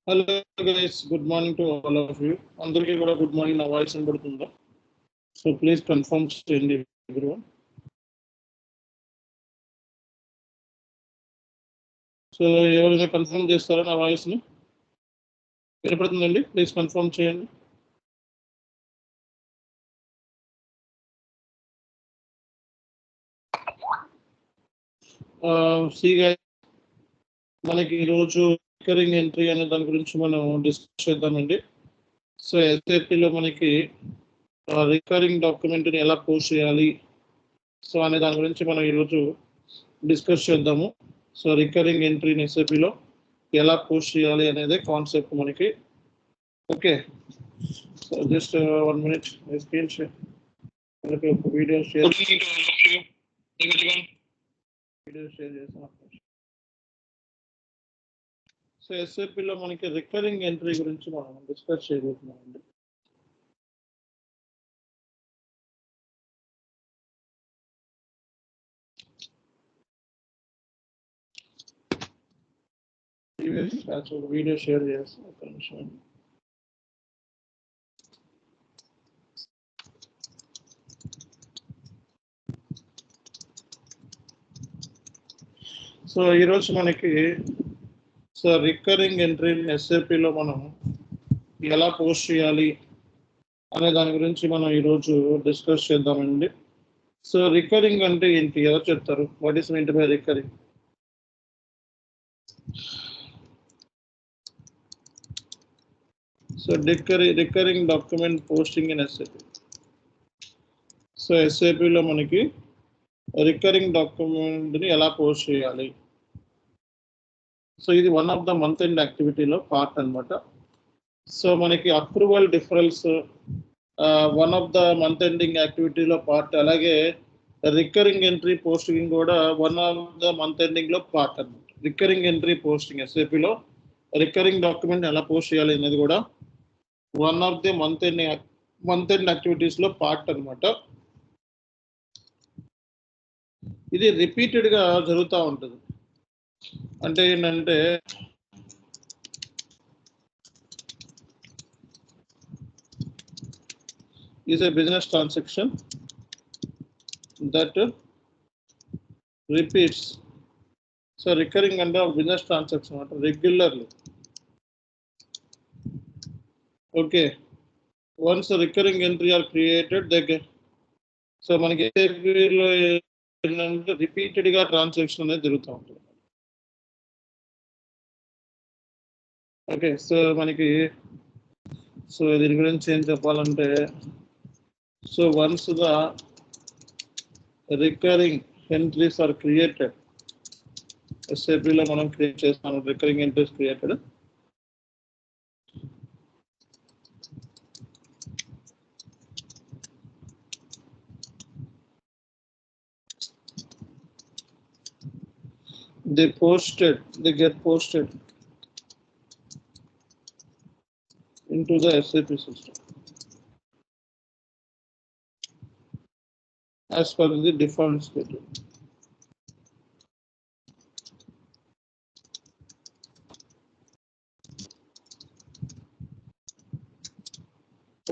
Hello guys, good morning to all of you. అందరికీ కూడా good morning. నా voice వినబడుతుందా? సో ప్లీజ్ కన్ఫర్మ్ చేయండి everyone. సో ఎవరైనా కన్ఫర్మ్ చేస్తారా నా వాయిస్ ని? వినపడుతుందండి? ప్లీజ్ కన్ఫర్మ్ చేయండి. సి గైస్, మనకి ఈరోజు రికరింగ్ ఎంట్రీ అనే దాని గురించి మనం డిస్కస్ చేద్దామండి. సో ఎస్ఏపిలో మనకి రికరింగ్ డాక్యుమెంట్ని ఎలా పోస్ట్ చేయాలి సో అనే దాని గురించి మనం ఈరోజు డిస్కస్ చేద్దాము. సో రికరింగ్ ఎంట్రీని ఎస్ఏపిలో ఎలా పోస్ట్ చేయాలి అనేది కాన్సెప్ట్ మనకి. Okay, so just 1 minute screen share video share చేస్తాను. సో ఎస్ఏపిలో మనకి రికరింగ్ ఎంట్రీ గురించి మనం డిస్కస్ చేయబోతున్నామండి. వీడియో షేర్ చేస్తాను, ఒక నిమిషం. సో ఈరోజు మనకి రికరింగ్ ఎంట్రీ ఎస్ఏపిలో మనం ఎలా పోస్ట్ చేయాలి అనే దాని గురించి మనం ఈరోజు డిస్కస్ చేద్దామండి. సో రికరింగ్ అంటే ఏంటి, ఎవరు చెప్తారు? What is mean by recurring? So recurring document posting in SAP. So ఎస్ఏపిలో మనకి రికరింగ్ డాక్యుమెంట్ని ఎలా పోస్ట్ చేయాలి? సో ఇది one of the month end యాక్టివిటీలో పార్ట్ అనమాట. సో మనకి approval difference one of the month ending యాక్టివిటీలో పార్ట్, అలాగే రికరింగ్ ఎంట్రీ పోస్టింగ్ కూడా వన్ ఆఫ్ ద మంత్ ఎండింగ్లో పార్ట్ అనమాట. రికరింగ్ ఎంట్రీ పోస్టింగ్ ఎస్ఏపిలో రికరింగ్ డాక్యుమెంట్ ఎలా పోస్ట్ చేయాలి అనేది కూడా one of the month end యాక్టివిటీస్లో పార్ట్ అనమాట. ఇది రిపీటెడ్గా జరుగుతూ ఉంటుంది. అంటే ఏంటంటే is a business transaction that repeats. So recurring under business transaction regularly. Okay, once a recurring entry are created, they get, so మనకి రిపీటెడ్ గా ట్రాన్సాక్షన్ అనేది జరుగుతూ ఉంటుంది. ఓకే, సో మనకి సో దీని గురించి ఏం చెప్పాలంటే, so once the recurring entries are created, ఎస్ఏపిలో మనం క్రియేట్ చేస్తాము recurring entries created. They get posted into the SAP system as per the default schedule.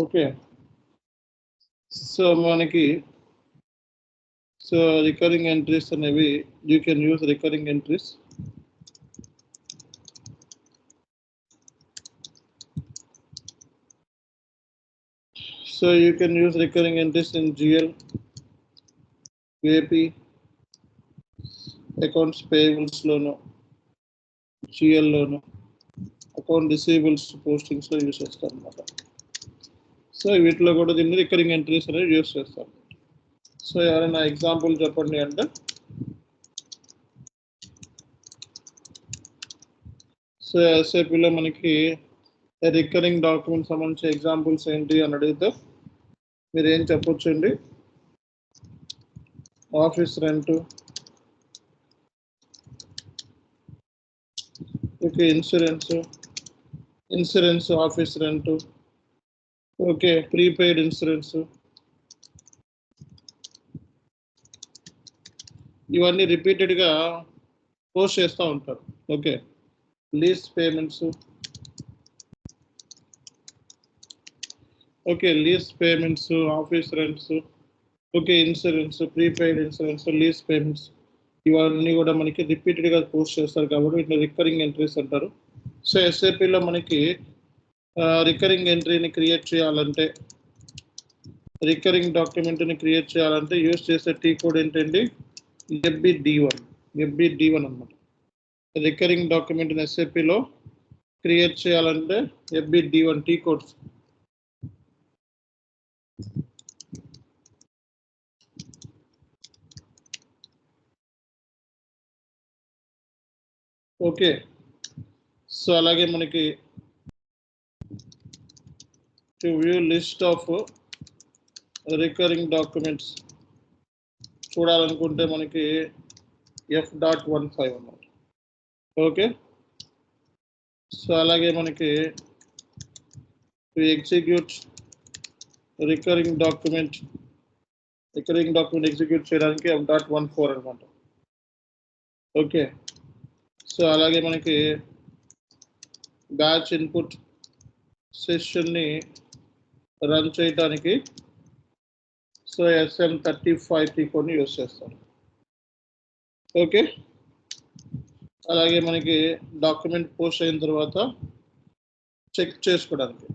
Okay, so manaki recurring entries అనేవి you can use recurring entries. So you can use recurring entries in GL, AP, accounts payables loan, GL loan, account receivables postings లో use చేస్తాం అన్నమాట. So వీటిలో కూడా దీన్ని recurring entries అనేవి use చేస్తాం. So ఎవరైనా ఎగ్జాంపుల్ చెప్పండి అంటే, సో ఎస్ఏపిలో మనకి రికరింగ్ డాక్యుమెంట్ సంబంధించి ఎగ్జాంపుల్స్ ఏంటి అని అడిగితే మీరు ఏం చెప్పొచ్చండి? Office rent, okay, insurance office rent, okay, prepaid insurance, ఇవన్నీ రిపీటెడ్గా పోస్ట్ చేస్తూ ఉంటారు. Okay, lease payments, okay, lease payments, office rents, okay, insurance, prepaid insurance, lease payments, ఇవన్నీ కూడా మనకి రిపీటెడ్గా పోస్ట్ చేస్తారు కాబట్టి వీటిని రికరింగ్ ఎంట్రీస్ అంటారు. సో ఎస్ఏపిలో మనకి రికరింగ్ ఎంట్రీని క్రియేట్ చేయాలంటే, రికరింగ్ డాక్యుమెంట్ని క్రియేట్ చేయాలంటే యూజ్ చేసే టీ కోడ్ ఏంటండి? FBD1 అనమాట. రికరింగ్ డాక్యుమెంట్ని ఎస్ఏపిలో క్రియేట్ చేయాలంటే FBD1 T codes. Okay, so అలాగే మనకి to view list of recurring documents చూడాలనుకుంటే మనకి F.15 అన్నమాట. ఓకే, సో అలాగే మనకి to execute recurring document execute చేయడానికి F.14 అనమాట. ఓకే, సో అలాగే మనకి బ్యాచ్ ఇన్పుట్ సెషన్ని రన్ చేయడానికి సో SM35 టీ కోడ్ని యూజ్ చేస్తాం. ఓకే, అలాగే మనకి డాక్యుమెంట్ పోస్ట్ అయిన తర్వాత చెక్ చేసుకోవడానికి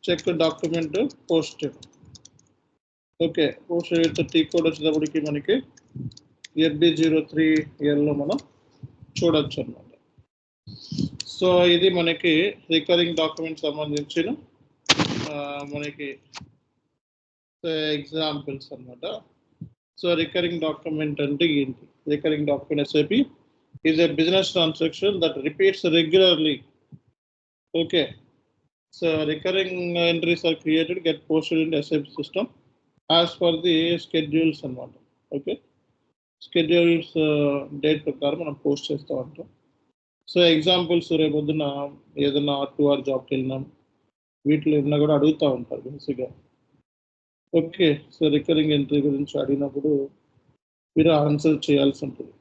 check document post. Okay, post with T code వచ్చేటప్పటికి మనకి FB03L మనం చూడొచ్చు అన్నమాట. సో ఇది మనకి రికరింగ్ డాక్యుమెంట్ సంబంధించిన మనకి ఎగ్జాంపుల్స్ అన్నమాట. సో రికరింగ్ డాక్యుమెంట్ అంటే ఏంటి? Recurring document SAP is a business transaction that repeats regularly. Okay, so recurring entries are created, get posted in the SAP system as per the schedules అన్నమాట. Okay, schedules date ప్రకారం మనం post చేస్తూ ఉంటాం. So examples రేపు పొద్దున ఏదైనా R2R జాబ్కి వెళ్ళినాం, వీటిలో ఏమన్నా కూడా అడుగుతూ ఉంటారు బేసిక్గా. ఓకే, సో రికరింగ్ ఎంట్రీ గురించి అడిగినప్పుడు మీరు ఆన్సర్ చేయాల్సి ఉంటుంది.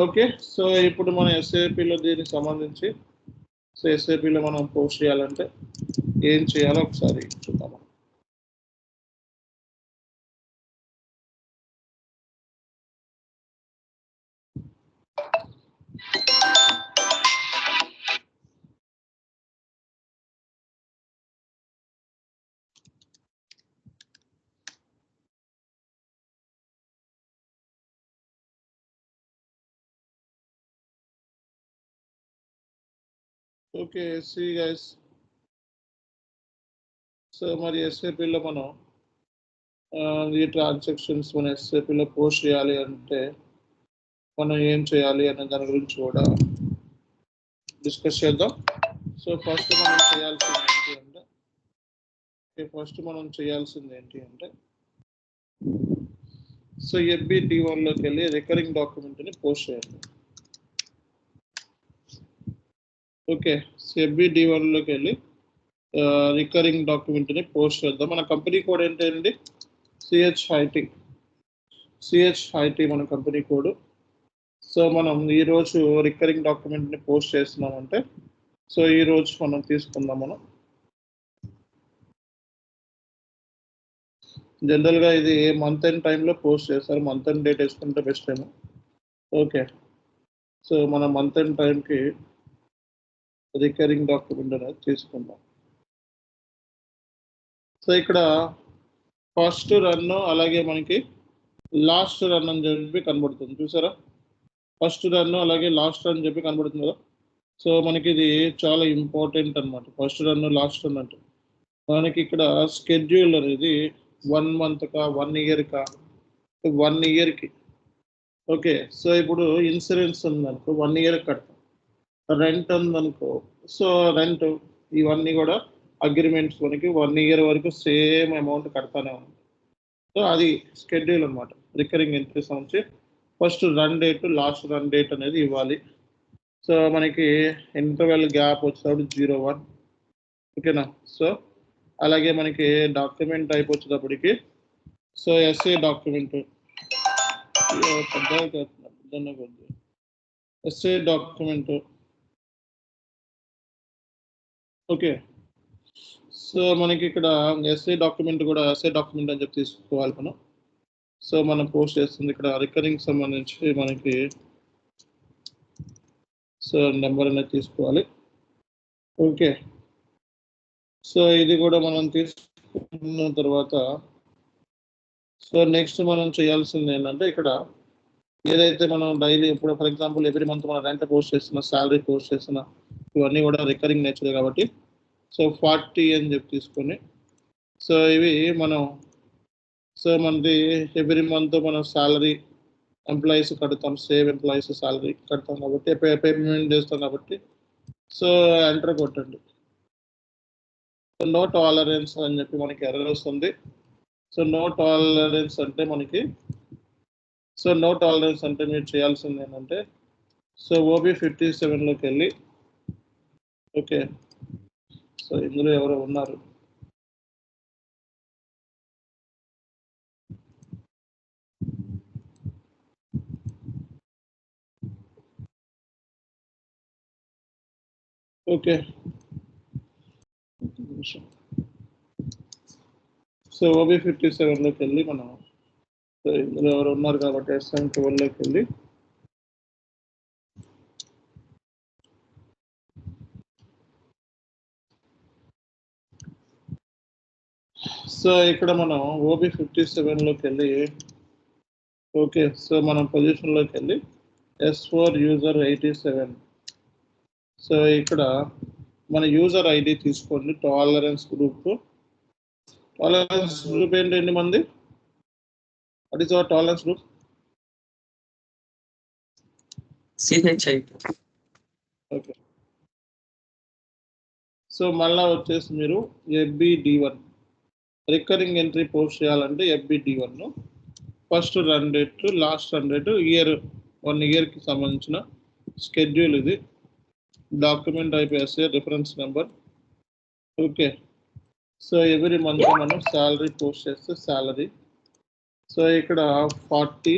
ఓకే, సో ఇప్పుడు మన ఎస్ఏపిలో దీనికి సంబంధించి సో ఎస్ఏపిలో మనం పోస్ట్ చేయాలంటే ఏం చేయాలో ఒకసారి చూద్దాం. ఓకే, సి గైస్, సో మరి ఎస్ఏపిలో మనం ఈ ట్రాన్సాక్షన్స్ మన ఎస్ఏపిలో పోస్ట్ చేయాలి అంటే మనం ఏం చేయాలి అనే దాని గురించి కూడా డిస్కస్ చేద్దాం. సో ఫస్ట్ మనం చేయాల్సింది ఏంటి అంటే సో FBD1లోకి వెళ్ళి రికరింగ్ డాక్యుమెంట్ని పోస్ట్ చేయాలి. ఓకే, సో FBD1లోకి వెళ్ళి రికరింగ్ డాక్యుమెంట్ని పోస్ట్ చేద్దాం. మన కంపెనీ కోడ్ ఏంటండి? CHIT మన కంపెనీ కోడ్. సో మనం ఈరోజు రికరింగ్ డాక్యుమెంట్ని పోస్ట్ చేస్తున్నామంటే సో ఈరోజు మనం తీసుకుందాం. మనం జనరల్గా ఇది మంత్ ఎండ్ టైంలో పోస్ట్ చేస్తారు, మంత్ ఎండ్ డేట్ వేసుకుంటే బెస్ట్ ఏమో. ఓకే, సో మన మంత్ ఎండ్ టైంకి రికరింగ్ డాక్యుమెంట్ అనేది తీసుకుందాం. సో ఇక్కడ ఫస్ట్ రన్ అలాగే మనకి లాస్ట్ రన్ అని చెప్పి కనబడుతుంది, చూసారా? ఫస్ట్ రన్ అలాగే లాస్ట్ రన్ చెప్పి కనబడుతుంది కదా. సో మనకి ఇది చాలా ఇంపార్టెంట్ అనమాట, ఫస్ట్ రన్ లాస్ట్ రన్ అంటే. మనకి ఇక్కడ స్కెడ్యూల్ అనేది 1 మంత్కా 1 ఇయర్కా? 1 ఇయర్కి. ఓకే, సో ఇప్పుడు ఇన్సూరెన్స్ ఉందనుకో 1 ఇయర్ కడతాం, రెంట్ ఉందనుకో సో రెంట్, ఇవన్నీ కూడా అగ్రిమెంట్స్ మనకి 1 ఇయర్ వరకు సేమ్ అమౌంట్ కడతానే ఉంది. సో అది స్కెడ్యూల్ అనమాట. రికరింగ్ ఎంట్రీస్ నుంచి first run date, last run date అనేది ఇవ్వాలి. సో మనకి ఇంటర్వెల్ గ్యాప్ వచ్చేటప్పుడు 01. ఓకేనా? సో అలాగే మనకి డాక్యుమెంట్ టైప్ వచ్చేటప్పటికి so SA document, SA document okay. So మనకి ఇక్కడ ఎస్ఏ డాక్యుమెంట్ కూడా ఎస్ఏ డాక్యుమెంట్ అని చెప్పి తీసుకోవాలి మనం. సో మనం పోస్ట్ చేస్తుంది ఇక్కడ రికరింగ్ సంబంధించి మనకి సో నెంబర్ అనేది తీసుకోవాలి. ఓకే. సో ఇది కూడా మనం తీసుకున్న తర్వాత సో నెక్స్ట్ మనం చేయాల్సింది ఏంటంటే ఇక్కడ ఏదైతే మనం డైలీ ఇప్పుడు ఫర్ ఎగ్జాంపుల్ ఎవ్రీ మంత్ మనం రెంట్ పోస్ట్ చేస్తున్నా, శాలరీ పోస్ట్ చేస్తున్నా, ఇవన్నీ కూడా రికరింగ్ నేచర్ కాబట్టి సో 40 అని చెప్పి తీసుకొని సో ఇవి మనం సో మనది ఎవ్రీ మంత్ మనం శాలరీ ఎంప్లాయీస్ కడతాం, సేవ్ ఎంప్లాయీస్ శాలరీ కడతాం కాబట్టి పేమెంట్ చేస్తాం కాబట్టి సో ఎంటర్ కొట్టండి. నో టాలరెన్స్ అని చెప్పి మనకి ఎర్రర్ వస్తుంది. సో నో టాలరెన్స్ అంటే మనకి సో నో టాలరెన్స్ అంటే మీరు చేయాల్సింది ఏంటంటే సో ఓబీ 57లోకి వెళ్ళి ఓకే. సో ఇందులో ఎవరో ఉన్నారు. ఓకే. సో ఓబీ 57లోకి వెళ్ళి మనం సో ఇందులో ఎవరు ఉన్నారు కాబట్టి SM 12లోకి వెళ్ళి సో ఇక్కడ మనం ఓబీ 57లోకి వెళ్ళి ఓకే. సో మనం పొజిషన్లోకి వెళ్ళి S4 యూజర్ 87. సో ఇక్కడ మన యూజర్ ఐడి తీసుకోండి. టాలరెన్స్ గ్రూప్ ఏంటి, ఎన్ని మంది? What is our tolerance group? CHI. Okay. So మళ్ళా వచ్చేసి మీరు FBD1 రికరింగ్ ఎంట్రీ పోస్ట్ చేయాలంటే FBD1 first run date, last run date, year 1 ఇయర్కి సంబంధించిన షెడ్యూల్ ఇది. Document IPSA reference number. Okay. So every month మనం శాలరీ పోస్ట్ చేస్తే salary so ఇక్కడ 40.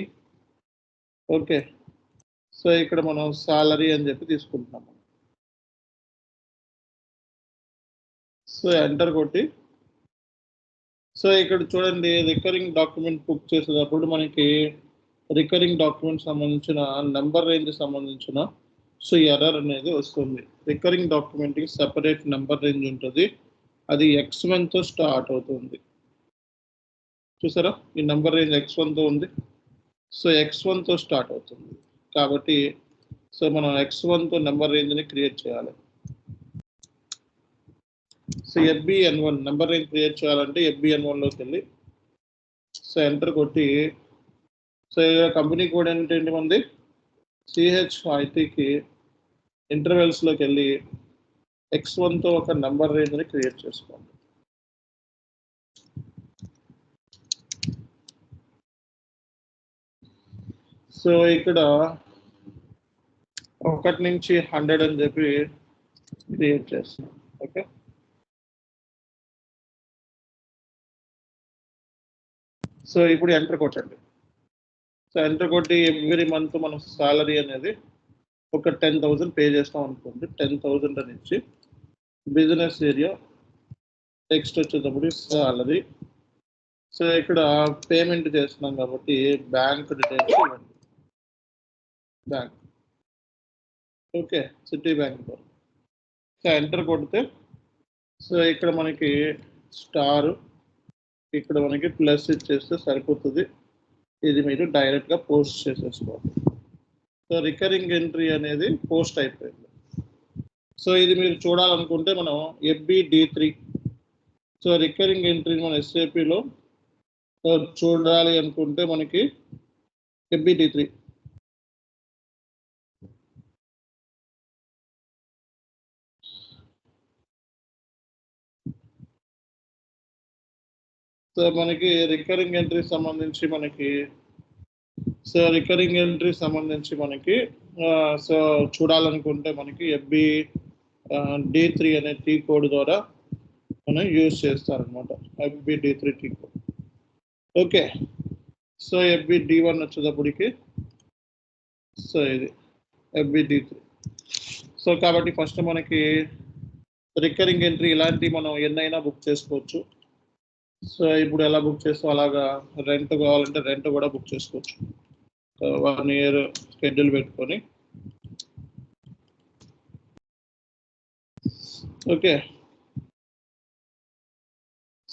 ఓకే. సో ఇక్కడ మనం శాలరీ అని చెప్పి తీసుకుంటున్నాము. సో ఎంటర్ కొట్టి సో ఇక్కడ చూడండి రికరింగ్ డాక్యుమెంట్ బుక్ చేసేటప్పుడు మనకి రికరింగ్ డాక్యుమెంట్ సంబంధించిన నెంబర్ రేంజ్ సంబంధించిన సో ఎర్రర్ అనేది వస్తుంది. రికరింగ్ డాక్యుమెంట్కి సెపరేట్ నెంబర్ రేంజ్ ఉంటుంది, అది X1తో స్టార్ట్ అవుతుంది. చూసారా ఈ నెంబర్ రేంజ్ X1తో ఉంది. సో X1తో స్టార్ట్ అవుతుంది కాబట్టి సో మనం X1తో నెంబర్ రేంజ్ని క్రియేట్ చేయాలి. So FBN1 number range create చేయాలంటే FBN1లోకి వెళ్ళి సో ఎంటర్ కొట్టి సో కంపెనీ కోడ్ ఏంటి మంది CHITకి ఇంటర్వెల్స్లోకి వెళ్ళి X1తో ఒక నెంబర్ రేంజ్ని క్రియేట్ చేసుకోండి. సో ఇక్కడ 1 నుంచి 100 అని చెప్పి క్రియేట్ చేస్తున్నాం. ఓకే. సో ఇప్పుడు ఎంటర్ కొట్టండి. సో ఎంటర్ కొట్టి ఎవ్రీ మంత్ మనం సాలరీ అనేది ఒక 10,000 పే చేస్తాం అనుకోండి. 10,000 అని ఇచ్చి బిజినెస్ ఏరియా నెక్స్ట్ వచ్చేటప్పుడు సాలరీ. సో ఇక్కడ పేమెంట్ చేస్తున్నాం కాబట్టి బ్యాంక్ డీటెయిల్స్ ఇవ్వండి. Bank okay, city bank. So enter కొడితే సో ఇక్కడ మనకి స్టార్, ఇక్కడ మనకి ప్లస్ ఇచ్చేస్తే సరిపోతుంది. ఇది మీరు డైరెక్ట్గా పోస్ట్ చేసేసుకోవాలి. సో రికరింగ్ ఎంట్రీ అనేది పోస్ట్ అయిపోయింది. సో ఇది మీరు చూడాలనుకుంటే మనం FBD3 సో రికరింగ్ ఎంట్రీ మన SAPలో చూడాలి అనుకుంటే మనకి FBD3 సో మనకి రికరింగ్ ఎంట్రీ సంబంధించి మనకి సో చూడాలనుకుంటే మనకి FBD3 అనే టీ కోడ్ ద్వారా మనం యూజ్ చేస్తారనమాట. FBD3 T code. Okay. So FBD1 వచ్చేటప్పటికి సో ఇది FBD3. సో కాబట్టి ఫస్ట్ మనకి రికరింగ్ ఎంట్రీ ఇలాంటి మనం ఎన్నైనా బుక్ చేసుకోవచ్చు. సో ఇప్పుడు ఎలా బుక్ చేస్తాం అలాగా రెంట్ కావాలంటే రెంట్ కూడా బుక్ చేసుకోవచ్చు. 1 year షెడ్యూల్ పెట్టుకొని ఓకే.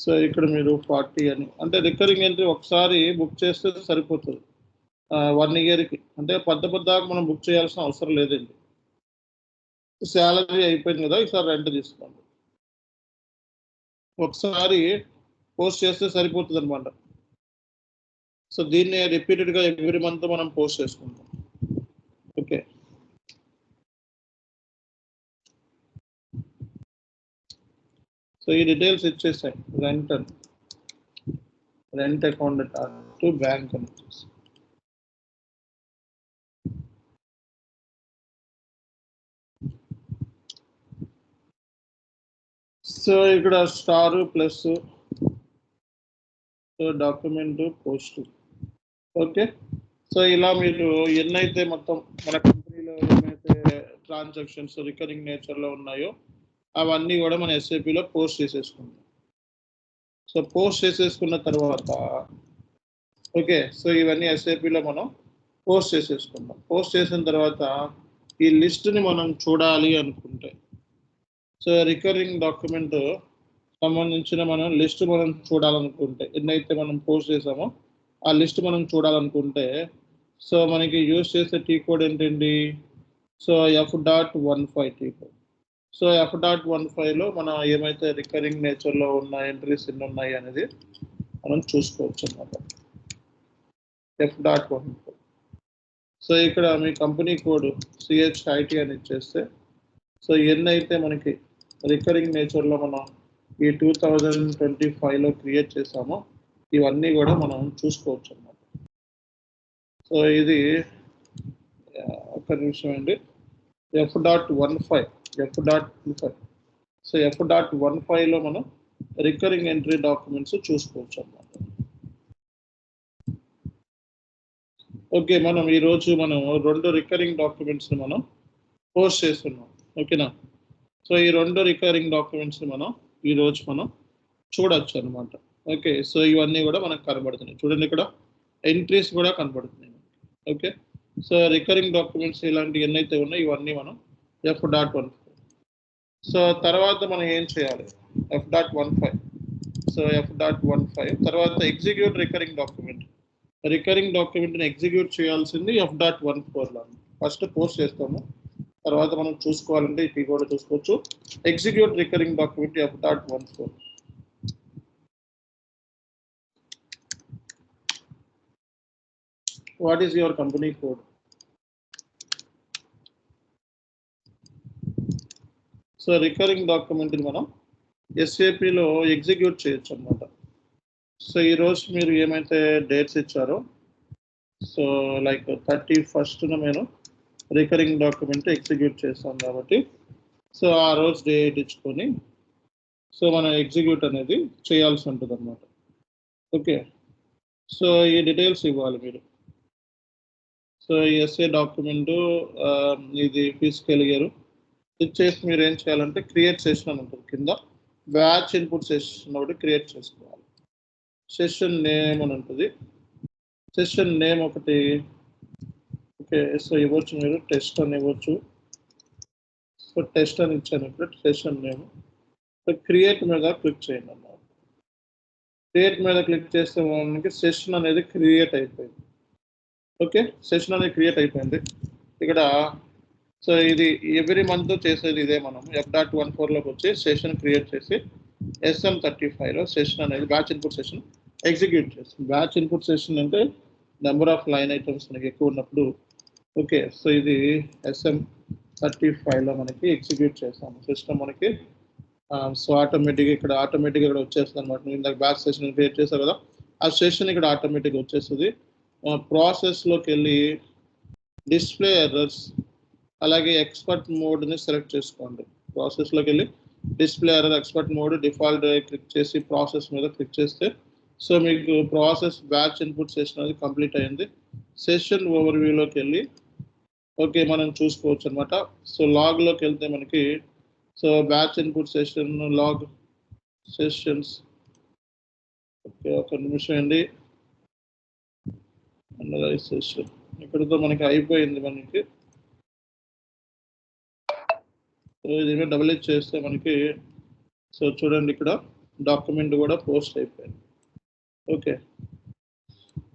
సో ఇక్కడ మీరు 40 అని అంటే రికరింగ్ ఎంట్రీ ఒకసారి బుక్ చేస్తే సరిపోతుంది 1 yearకి. అంటే పద్దాక మనం బుక్ చేయాల్సిన అవసరం లేదండి. శాలరీ అయిపోయింది కదా, ఈసారి రెంట్ తీసుకోండి. ఒకసారి పోస్ట్ చేస్తే సరిపోతుంది అనమాట. సో దీన్ని రిపీటెడ్గా ఎవ్రీ మంత్ మనం పోస్ట్ చేసుకుంటాం. ఓకే. సో ఈ డీటెయిల్స్ ఇచ్చేసాయి. రెంట్ అకౌంట్ టు బ్యాంక్ అని వచ్చేసి. సో ఇక్కడ star plus document post. Okay. So ఇలా మీరు ఎన్నైతే మొత్తం మన కంపెనీలో ఏమైతే ట్రాన్సాక్షన్స్ రికరింగ్ నేచర్లో ఉన్నాయో అవన్నీ కూడా మన ఎస్ఏపిలో పోస్ట్ చేసేసుకుంటాం. సో పోస్ట్ చేసేసుకున్న తర్వాత ఓకే. సో ఇవన్నీ ఎస్ఏపిలో మనం పోస్ట్ చేసేసుకుంటాం. పోస్ట్ చేసిన తర్వాత ఈ లిస్ట్ని మనం చూడాలి అనుకుంటే సో రికరింగ్ డాక్యుమెంట్ సంబంధించిన మనం లిస్ట్ మనం చూడాలనుకుంటే ఎన్నైతే మనం పోస్ట్ చేసామో ఆ లిస్ట్ మనం చూడాలనుకుంటే సో మనకి యూజ్ చేసే టీ కోడ్ ఏంటండి? So F.15 T code. So F.15లో మనం ఏమైతే రికరింగ్ నేచర్లో ఉన్న ఎంట్రీస్ ఎన్ని ఉన్నాయి అనేది మనం చూసుకోవచ్చు అన్నమాట. F.15. సో ఇక్కడ మీ కంపెనీ కోడ్ CHIT అని ఇచ్చేస్తే సో ఎన్నైతే మనకి రికరింగ్ నేచర్లో మనం ఈ 2025లో క్రియేట్ చేసామో ఇవన్నీ కూడా మనం చూసుకోవచ్చు అన్నమాట. సో ఇది ఒక నిమిషం అండి. F.15. సో F.15లో మనం రికరింగ్ ఎంట్రీ డాక్యుమెంట్స్ చూసుకోవచ్చు అన్నమాట. ఓకే. మనం ఈరోజు మనం 2 రికరింగ్ డాక్యుమెంట్స్ని మనం పోస్ట్ చేస్తున్నాం. ఓకేనా? సో ఈ 2 రికరింగ్ డాక్యుమెంట్స్ని మనం ఈరోజు మనం చూడొచ్చు అనమాట. ఓకే. సో ఇవన్నీ కూడా మనకు కనబడుతున్నాయి. చూడండి ఇక్కడ ఎంట్రీస్ కూడా కనబడుతున్నాయి. ఓకే. సో రికరింగ్ డాక్యుమెంట్స్ ఇలాంటివి ఎన్నైతే ఉన్నాయో ఇవన్నీ మనం F.15. సో తర్వాత మనం ఏం చేయాలి? F.15. సో F.15 తర్వాత ఎగ్జిక్యూట్ రికరింగ్ డాక్యుమెంట్. రికరింగ్ డాక్యుమెంట్ని ఎగ్జిక్యూట్ చేయాల్సింది F.14లో. ఫస్ట్ పోస్ట్ చేస్తాము, తర్వాత మనం చూసుకోవాలంటే ఇది కూడా చూసుకోవచ్చు. Execute recurring document F.14. What is your company code? So recurring డాక్యుమెంట్ని మనం ఎస్ఏపిలో ఎగ్జిక్యూట్ చేయొచ్చు అన్నమాట. సో ఈరోజు మీరు ఏమైతే డేట్స్ ఇచ్చారో సో లైక్ 31st నేను రికరింగ్ డాక్యుమెంట్ ఎగ్జిక్యూట్ చేస్తాం కాబట్టి సో ఆ రోజు డేట్ ఇచ్చుకొని సో మనం ఎగ్జిక్యూట్ అనేది చేయాల్సి ఉంటుంది అన్నమాట. ఓకే. సో ఈ డీటెయిల్స్ ఇవ్వాలి మీరు. సో ఎస్ఏ డాక్యుమెంటు ఇది ఫిజికల్ ఇయర్ ఇచ్చేసి మీరు ఏం చేయాలంటే క్రియేట్ సెషన్ అని ఉంటుంది కింద. బ్యాచ్ ఇన్పుట్ సెషన్ ఒకటి క్రియేట్ చేసుకోవాలి. సెషన్ నేమ్ అని ఉంటుంది. సెషన్ నేమ్ ఒకటి ఓకే. సో ఇవ్వచ్చు మీరు టెస్ట్ అని ఇవ్వచ్చు. సో టెస్ట్ అని ఇచ్చాను ఇప్పుడు సెషన్ నేమ్. సో క్రియేట్ మీద క్లిక్ చేయండి అన్నమాట. క్రియేట్ మీద క్లిక్ చేస్తే మనకి సెషన్ అనేది క్రియేట్ అయిపోయింది. ఓకే. సెషన్ అనేది క్రియేట్ అయిపోయింది. ఇక్కడ సో ఇది ఎవ్రీ మంత్ చేసేది ఇదే. మనం F.14లోకి వచ్చి సెషన్ క్రియేట్ చేసి SM35లో సెషన్ అనేది బ్యాచ్ ఇన్పుట్ సెషన్ ఎగ్జిక్యూట్ చేస్తుంది. బ్యాచ్ ఇన్పుట్ సెషన్ అంటే నెంబర్ ఆఫ్ లైన్ ఐటమ్స్ మనకి ఎక్కువ ఉన్నప్పుడు ఓకే. సో ఇది SM35లో మనకి ఎగ్జిక్యూట్ చేస్తాము. సిస్టమ్ మనకి సో ఆటోమేటిక్గా ఇక్కడ వచ్చేస్తుంది అనమాట. ఇందాక బ్యాచ్ సెషన్ క్రియేట్ చేశారు కదా, ఆ సెషన్ ఇక్కడ ఆటోమేటిక్గా వచ్చేస్తుంది. ప్రాసెస్లోకి వెళ్ళి డిస్ప్లే ఎర్రర్స్ అలాగే ఎక్స్పర్ట్ మోడ్ని సెలెక్ట్ చేసుకోండి. ప్రాసెస్లోకి వెళ్ళి display error expert mode default click చేసి ప్రాసెస్ మీద క్లిక్ చేస్తే సో మీకు ప్రాసెస్ బ్యాచ్ ఇన్పుట్ సెషన్ అనేది కంప్లీట్ అయింది. సెషన్ ఓవర్వ్యూలోకి వెళ్ళి ఓకే మనం చూసుకోవచ్చు అనమాట. సో లాగ్లోకి వెళ్తే మనకి so batch input session log sessions. Okay, ఒక నిమిషం అండి. అనలైజ్ సెషన్ ఇక్కడితో మనకి అయిపోయింది. మనకి దీని డబుల్ హెచ్ చేస్తే మనకి సో చూడండి ఇక్కడ డాక్యుమెంట్ కూడా పోస్ట్ అయిపోయింది. ఓకే,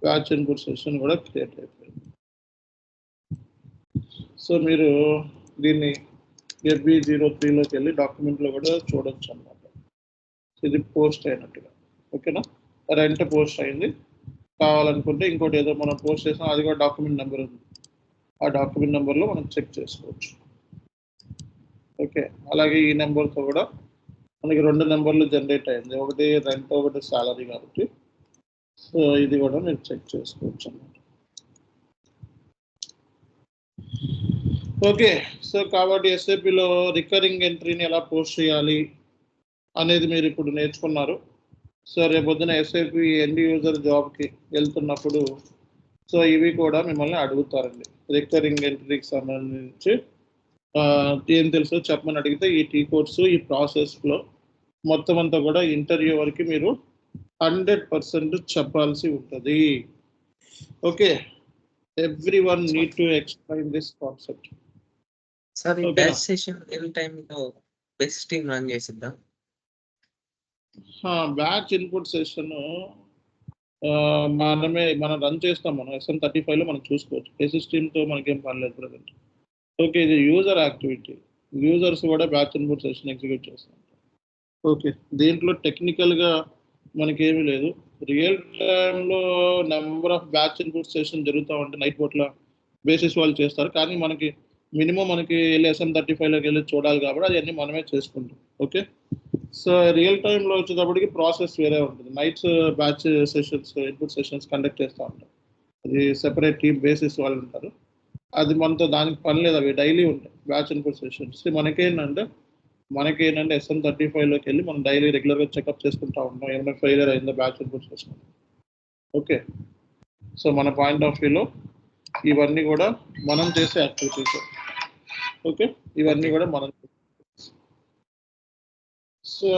బ్యాచ్ ఇన్పుట్ సెషన్ కూడా క్రియేట్ అయిపోయింది. సో మీరు దీన్ని FB03లోకి వెళ్ళి డాక్యుమెంట్లో కూడా చూడొచ్చు అన్నమాట. ఇది పోస్ట్ అయినట్టుగా. ఓకేనా, రెంట్ పోస్ట్ అయింది. కావాలనుకుంటే ఇంకోటి ఏదో మనం పోస్ట్ చేసాం, అది కూడా డాక్యుమెంట్ నెంబర్ ఉంది. ఆ డాక్యుమెంట్ నెంబర్లో మనం చెక్ చేసుకోవచ్చు. ఓకే, అలాగే ఈ నెంబర్తో కూడా మనకి 2 నెంబర్లు జనరేట్ అయింది, ఒకటి రెంట్ ఒకటి సాలరీ కాబట్టి. సో ఇది కూడా మీరు చెక్ చేసుకోవచ్చు అన్నమాట. ఓకే, సో కాబట్టి ఎస్ఏపిలో రికరింగ్ ఎంట్రీని ఎలా పోస్ట్ చేయాలి అనేది మీరు ఇప్పుడు నేర్చుకున్నారు. సో రేపొద్దున ఎస్ఏపి ఎండ్ యూజర్ జాబ్కి వెళ్తున్నప్పుడు సో ఇవి కూడా మిమ్మల్ని అడుగుతారండి. రికరింగ్ ఎంట్రీకి సంబంధించి ఏం తెలుసో చెప్పమని అడిగితే ఈ టీ కోర్సు ఈ ప్రాసెస్లో మొత్తం అంతా కూడా ఇంటర్వ్యూ వరకు మీరు 100% చెప్పాల్సి ఉంటుంది. Okay, everyone need to explain this concept. Sir ఈ బ్యాచ్ సెషన్ ఎన్ని టైంలో బేసిక్ టీమ్ రన్ చేసిద్దాం? బ్యాచ్ ఇన్పుట్ సెషన్ మనం రన్ చేస్తాం. మనం SM35లో మనం చూసుకోవచ్చు. బేసిక్ టీమ్తో మనకేం పర్లేదు ప్రజెంట్. ఓకే, ఇది యూజర్ యాక్టివిటీ. యూజర్స్ కూడా బ్యాచ్ ఇన్పుట్ సెషన్ ఎగ్జిక్యూట్ చేస్తాం. ఓకే, దీంట్లో టెక్నికల్గా మనకేమీ లేదు. రియల్ టైంలో number of batch input session జరుగుతూ ఉంటే నైట్ పూట్ల బేసిస్ వాళ్ళు చేస్తారు. కానీ మనకి మినిమం మనకి వెళ్ళి SM35లోకి వెళ్ళి చూడాలి కాబట్టి అవన్నీ మనమే చేసుకుంటాం. ఓకే, సో రియల్ టైంలో వచ్చేటప్పటికి ప్రాసెస్ వేరే ఉంటుంది. Nights batch sessions input sessions conduct చేస్తూ ఉంటాం. అది సెపరేట్ టీమ్ బేసిస్ వాళ్ళు ఉంటారు. అది మనతో దానికి పని లేదు, అవి డైలీ ఉంటాయి బ్యాచ్ ఇన్పుట్ సెషన్స్. మనకేంటంటే SM35లోకి వెళ్ళి మనం డైలీ రెగ్యులర్గా చెకప్ చేసుకుంటూ ఉంటాం, ఏమైనా ఫెయిలియర్ అయిందో batch input session. Okay, so మన పాయింట్ ఆఫ్ వ్యూలో ఇవన్నీ కూడా మనం చేసే యాక్టివిటీస్. ఓకే, ఇవన్నీ కూడా మనం. సో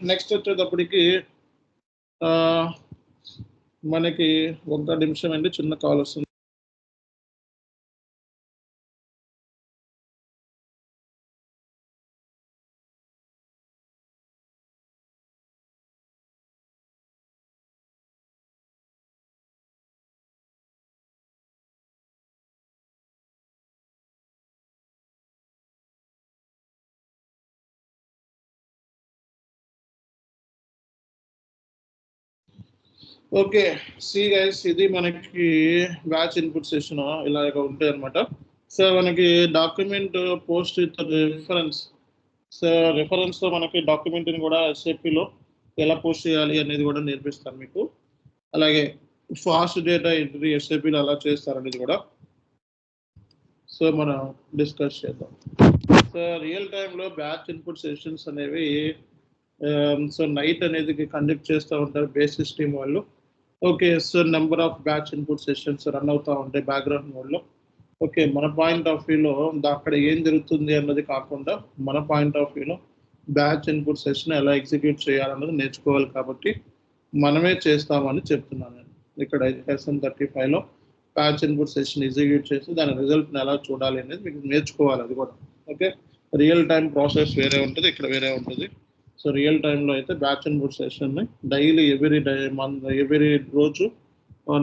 నెక్స్ట్ వచ్చేటప్పటికి మనకి 1 నిమిషం అండి, చిన్న కాల్ వస్తుంది. ఓకే, సి గైస్, ఇది మనకి బ్యాచ్ ఇన్పుట్ సెషన్ ఇలాగ ఉంటాయి అనమాట. సో మనకి document post with reference. So రిఫరెన్స్తో మనకి డాక్యుమెంట్ని కూడా ఎస్ఏపిలో ఎలా పోస్ట్ చేయాలి అనేది కూడా నేర్పిస్తాను మీకు. అలాగే ఫాస్ట్ డేటా ఎంట్రీ ఎస్ఏపిలో ఎలా చేస్తారనేది కూడా సో మనం డిస్కస్ చేద్దాం. సో రియల్ టైంలో బ్యాచ్ ఇన్పుట్ సెషన్స్ అనేవి సో నైట్ అనేది కండక్ట్ చేస్తూ ఉంటారు బేసిస్ టీమ్ వాళ్ళు. Okay, so number of batch input sessions run అవుతూ ఉంటాయి బ్యాక్గ్రౌండ్ మోడ్లో. ఓకే, మన పాయింట్ ఆఫ్ వ్యూలో అక్కడ ఏం జరుగుతుంది అన్నది కాకుండా మన పాయింట్ ఆఫ్ వ్యూలో బ్యాచ్ ఇన్పుట్ సెషన్ ఎలా ఎగ్జిక్యూట్ చేయాలన్నది నేర్చుకోవాలి. కాబట్టి మనమే చేస్తామని చెప్తున్నాను నేను. ఇక్కడ SM35లో బ్యాచ్ ఇన్పుట్ సెషన్ ఎగ్జిక్యూట్ చేసి దాని రిజల్ట్ని ఎలా చూడాలి అనేది మీకు నేర్చుకోవాలి. అది కూడా ఓకే, రియల్ టైం ప్రాసెస్ వేరే ఉంటుంది, ఇక్కడ వేరే ఉంటుంది. సో రియల్ టైంలో అయితే బ్యాచ్ ఇన్పుట్ సెషన్ని డైలీ ఎవ్రీ రోజు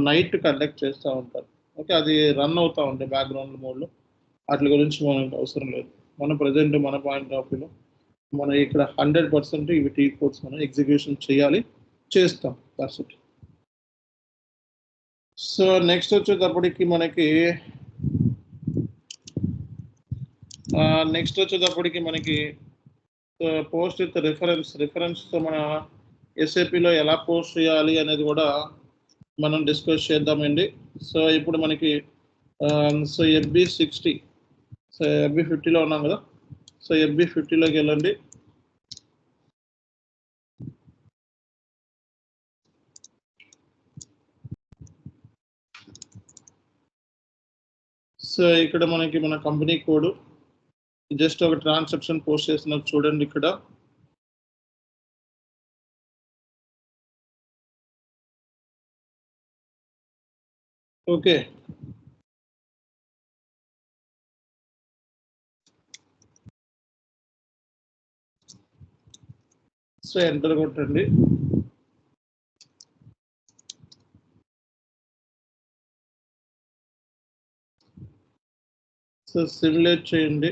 నైట్ కండక్ట్ చేస్తూ ఉంటారు. ఓకే, అది రన్ అవుతూ ఉంటాయి బ్యాక్గ్రౌండ్ మోడ్లో. వాటి గురించి మనకు అవసరం లేదు. మన ప్రజెంట్ మన పాయింట్ ఆఫ్ వ్యూలో మనం ఇక్కడ 100% ఇవి టీ కోడ్స్ మనం ఎగ్జిక్యూషన్ చేయాలి, చేస్తాం. That's it. సో నెక్స్ట్ వచ్చేటప్పటికి మనకి పోస్ట్ విత్ రిఫరెన్స్తో మన ఎస్ఏపిలో ఎలా పోస్ట్ చేయాలి అనేది కూడా మనం డిస్కస్ చేద్దామండి. సో ఇప్పుడు మనకి సో FB60, సో FB50లో ఉన్నాం కదా. సో FB50లోకి వెళ్ళండి. సో ఇక్కడ మనకి మన కంపెనీ కోడ్ జస్ట్ ఒక ట్రాన్సాక్షన్ పోస్ట్ చేస్తున్నారు చూడండి ఇక్కడ. ఓకే, సో ఎంటర్ కొట్టండి. సో సిమ్యులేట్ చేయండి,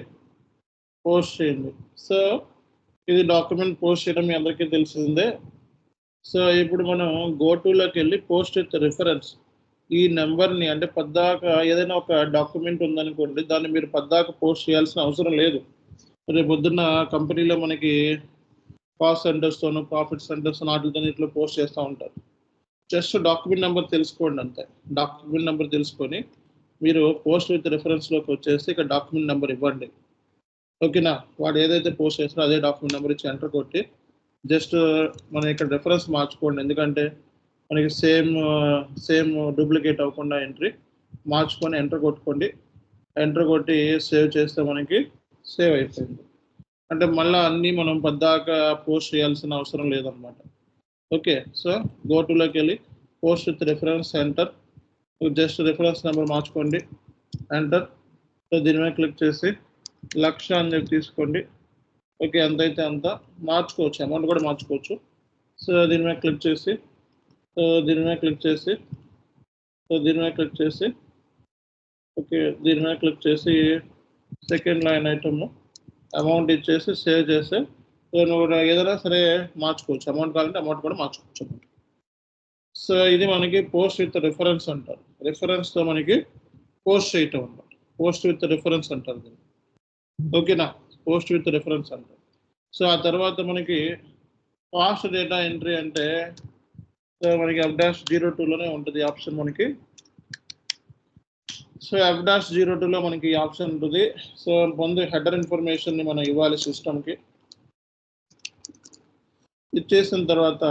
పోస్ట్ చేయండి. సో ఇది డాక్యుమెంట్ పోస్ట్ చేయడం మీ అందరికీ తెలిసిందే. సో ఇప్పుడు మనం గోటులోకి వెళ్ళి పోస్ట్ విత్ రిఫరెన్స్ ఈ నెంబర్ని, అంటే పద్దాక ఏదైనా ఒక డాక్యుమెంట్ ఉందనుకోండి, దాన్ని మీరు పద్దాక పోస్ట్ చేయాల్సిన అవసరం లేదు. రేపు పొద్దున్న కంపెనీలో మనకి కాస్ట్ సెంటర్స్తోనూ ప్రాఫిట్ సెంటర్స్ వాటితో ఇట్లా పోస్ట్ చేస్తూ ఉంటారు. జస్ట్ డాక్యుమెంట్ నెంబర్ తెలుసుకోండి అంతే. డాక్యుమెంట్ నెంబర్ తెలుసుకొని మీరు పోస్ట్ విత్ రిఫరెన్స్లోకి వచ్చేసి ఇక్కడ డాక్యుమెంట్ నెంబర్ ఇవ్వండి. ఓకేనా, వాడు ఏదైతే పోస్ట్ చేస్తారో అదే డాక్యుమెంట్ నెంబర్ ఇచ్చి ఎంటర్ కొట్టి జస్ట్ మనం ఇక్కడ రెఫరెన్స్ మార్చుకోండి, ఎందుకంటే మనకి సేమ్ డూప్లికేట్ అవ్వకుండా ఎంట్రీ మార్చుకొని ఎంటర్ కొట్టుకోండి. ఎంటర్ కొట్టి సేవ్ చేస్తే మనకి సేవ్ అయిపోయింది. అంటే మళ్ళీ అన్నీ మనం పద్దాక పోస్ట్ చేయాల్సిన అవసరం లేదనమాట. ఓకే, సో గోటులోకి వెళ్ళి post with reference enter, just reference number మార్చుకోండి, ఎంటర్. సో దీని మీద క్లిక్ చేసి 1,00,000 అని చెప్పి తీసుకోండి. ఓకే, ఎంతైతే అంత మార్చుకోవచ్చు, అమౌంట్ కూడా మార్చుకోవచ్చు. సో దీని మీద క్లిక్ చేసి దీని మీద క్లిక్ చేసి ఓకే, దీని మీద క్లిక్ చేసి సెకండ్ లైన్ ఐటమ్ అమౌంట్ ఇచ్చేసి సేవ్ చేస్తే ఏదైనా సరే మార్చుకోవచ్చు, అమౌంట్ కావాలంటే అమౌంట్ కూడా మార్చుకోవచ్చు. సో ఇది మనకి పోస్ట్ విత్ రిఫరెన్స్ అంటారు. రిఫరెన్స్తో మనకి పోస్ట్ చేయటం అన్నమాట, పోస్ట్ విత్ రిఫరెన్స్ అంటారు దీన్ని. ఓకేనా, పోస్ట్ విత్ రిఫరెన్స్ అంటారు. సో ఆ తర్వాత మనకి ఫాస్ట్ డేటా ఎంట్రీ అంటే మనకి F-02లోనే ఉంటుంది ఆప్షన్ మనకి. సో F-02లో మనకి ఆప్షన్ ఉంటుంది. సో ముందు హెడర్ ఇన్ఫర్మేషన్ని మనం ఇవ్వాలి సిస్టమ్కి. ఇచ్చేసిన తర్వాత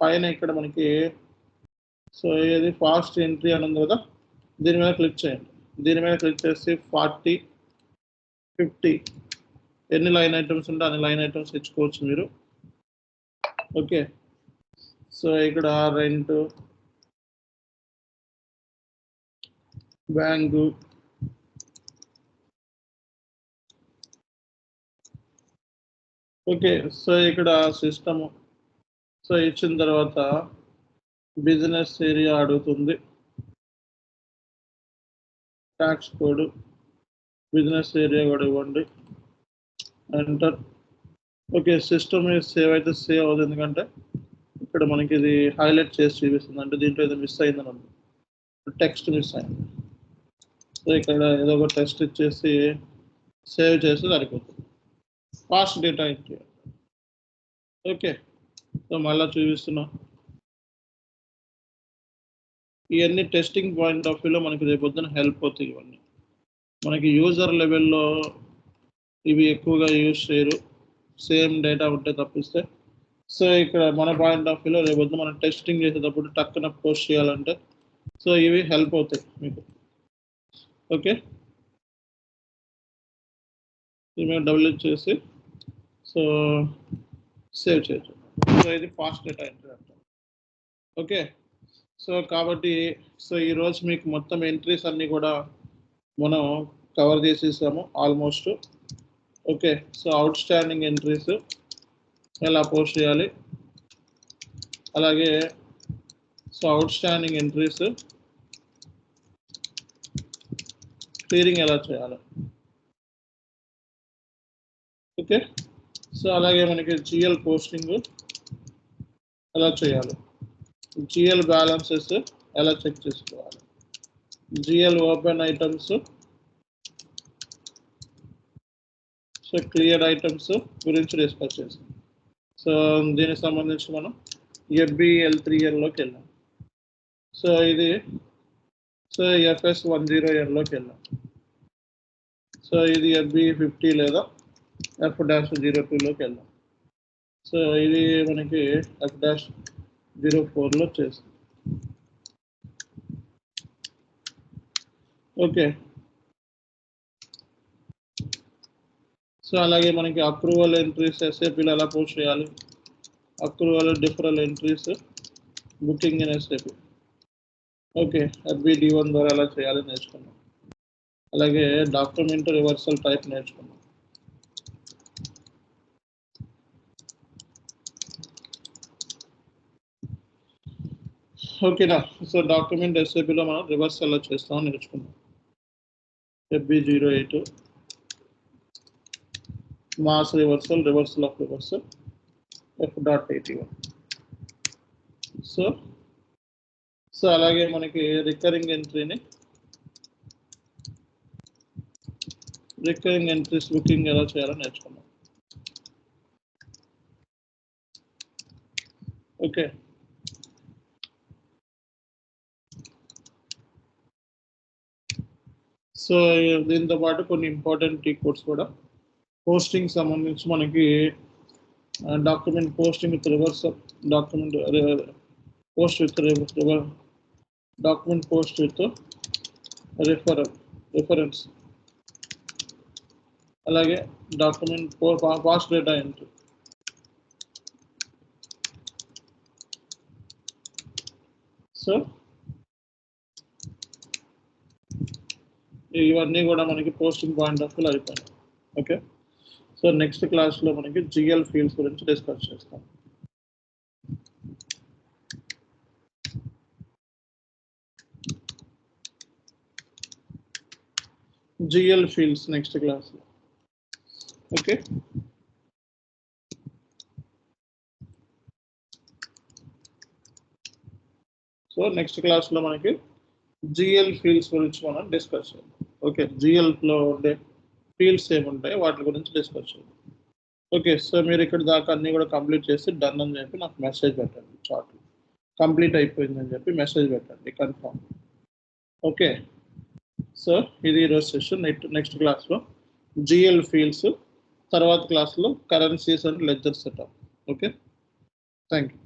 పైన ఇక్కడ మనకి సో ఏది ఫాస్ట్ ఎంట్రీ అని ఉంది కదా, దీని మీద క్లిక్ చేయండి. దీని మీద క్లిక్ చేసి 40, 50 ఎన్ని లైన్ ఐటమ్స్ ఉంటే అన్ని లైన్ ఐటమ్స్ ఇచ్చుకోవచ్చు మీరు. ఓకే, సో ఇక్కడ రెంట్, బ్యాంకు, ఓకే, సో ఇక్కడ సిస్టము. సో ఇచ్చిన తర్వాత బిజినెస్ ఏరియా అడుగుతుంది, ట్యాక్స్ కోడ్, బిజినెస్ ఏరియా కూడా ఇవ్వండి, ఎంటర్. ఓకే, సిస్టమ్ సేవ్ అయితే సేవ్ అవుతుంది, ఎందుకంటే ఇక్కడ మనకి ఇది హైలైట్ చేసి చూపిస్తుంది, అంటే దీంట్లో ఏదో మిస్ అయిందని ఉంది, టెక్స్ట్ మిస్ అయింది. సో ఇక్కడ ఏదో ఒక టెక్స్ట్ ఇచ్చేసి సేవ్ చేస్తే సరిపోతుంది. Fast data entry. Okay, so మళ్ళీ చూపిస్తున్నా. ఇవన్నీ టెస్టింగ్ పాయింట్ ఆఫ్ వ్యూలో మనకి రేపు పొద్దున హెల్ప్ అవుతాయి. ఇవన్నీ మనకి యూజర్ లెవెల్లో ఇవి ఎక్కువగా యూజ్ చేయరు, సేమ్ డేటా ఉంటే తప్పిస్తే. సో ఇక్కడ మన పాయింట్ ఆఫ్ వ్యూలో రేపు పొద్దున మనం టెస్టింగ్ చేసేటప్పుడు టక్కున పోస్ట్ చేయాలంటే సో ఇవి హెల్ప్ అవుతాయి మీకు. ఓకే, దీని డబుల్ చేసి సో సేవ్ చేయొచ్చు. సో ఇది ఫాస్ట్ డేటా ఎంట్రీ అంటారు. ఓకే, సో కాబట్టి సో ఈరోజు మీకు మొత్తం ఎంట్రీస్ అన్నీ కూడా మనం కవర్ చేసేసాము almost. Okay, so out standing entries ఎలా పోస్ట్ చేయాలి, అలాగే so out standing entries clearing ఎలా చేయాలి. ఓకే, సో అలాగే మనకి జిఎల్ పోస్టింగ్ ఎలా చేయాలి, జిఎల్ బ్యాలెన్సెస్ ఎలా చెక్ చేసుకోవాలి, GL open items, so clear items గురించి డిస్కస్ చేసాం. సో దీనికి సంబంధించి మనం FBL3Nలోకి వెళ్ళాం. సో ఇది సో FS10Nలోకి వెళ్ళాం. సో ఇది FB50 లేదా F-02లోకి వెళ్ళాం. సో ఇది మనకి F-04లో చేస్తాం. ఓకే, సో అలాగే మనకి అప్రూవల్ ఎంట్రీస్ ఎస్ఏపీలో ఎలా పోస్ట్ చేయాలి, approval డిఫరల్ entries booking in SAP. Okay, FBD1 ద్వారా ఎలా చేయాలి నేర్చుకున్నాం. అలాగే డాక్యుమెంట్ రివర్సల్ టైప్ నేర్చుకున్నాం. ఓకేనా. సో డాక్యుమెంట్ ఎస్ఏపీలో మనం రివర్స్ ఎలా చేస్తామో నేర్చుకున్నాం. FB08 mass reversal, reversal of reversal, F.81. So అలాగే మనకి రికరింగ్ ఎంట్రీస్ బుకింగ్ ఎలా చేయాలో నేర్చుకున్నాం. ఓకే, సో దీంతో పాటు కొన్ని ఇంపార్టెంట్ కీ కోడ్స్ కూడా పోస్టింగ్ సంబంధించి మనకి document posting with reverse document post with document post with reference, అలాగే document past data entry. So ఇవన్నీ కూడా మనకి పోస్టింగ్ పాయింట్ ఆఫ్ వ్యూ అయిపోయినాయి. ఓకే, సో నెక్స్ట్ క్లాస్లో మనకి GL ఫీల్డ్స్ గురించి డిస్కస్ చేస్తాం. GL ఫీల్డ్స్ నెక్స్ట్ క్లాస్లో. ఓకే, సో నెక్స్ట్ క్లాస్లో మనకి GL ఫీల్డ్స్ గురించి మనం డిస్కస్ చేద్దాం. ఓకే, GLలో ఉండే ఫీల్డ్స్ ఏముంటాయి వాటి గురించి డిస్కస్ చేద్దాం. ఓకే, సో మీరు ఇక్కడ దాకా అన్నీ కూడా కంప్లీట్ చేసి డన్ అని చెప్పి నాకు మెసేజ్ పెట్టండి. చార్ట్ కంప్లీట్ అయిపోయిందని చెప్పి మెసేజ్ పెట్టండి కన్ఫర్మ్. ఓకే, సో ఇది ఈరోజు సెషన్. నెక్స్ట్ క్లాస్లో GL ఫీల్డ్స్, తర్వాత క్లాస్లో currencies and ledger setup. Okay, thank you.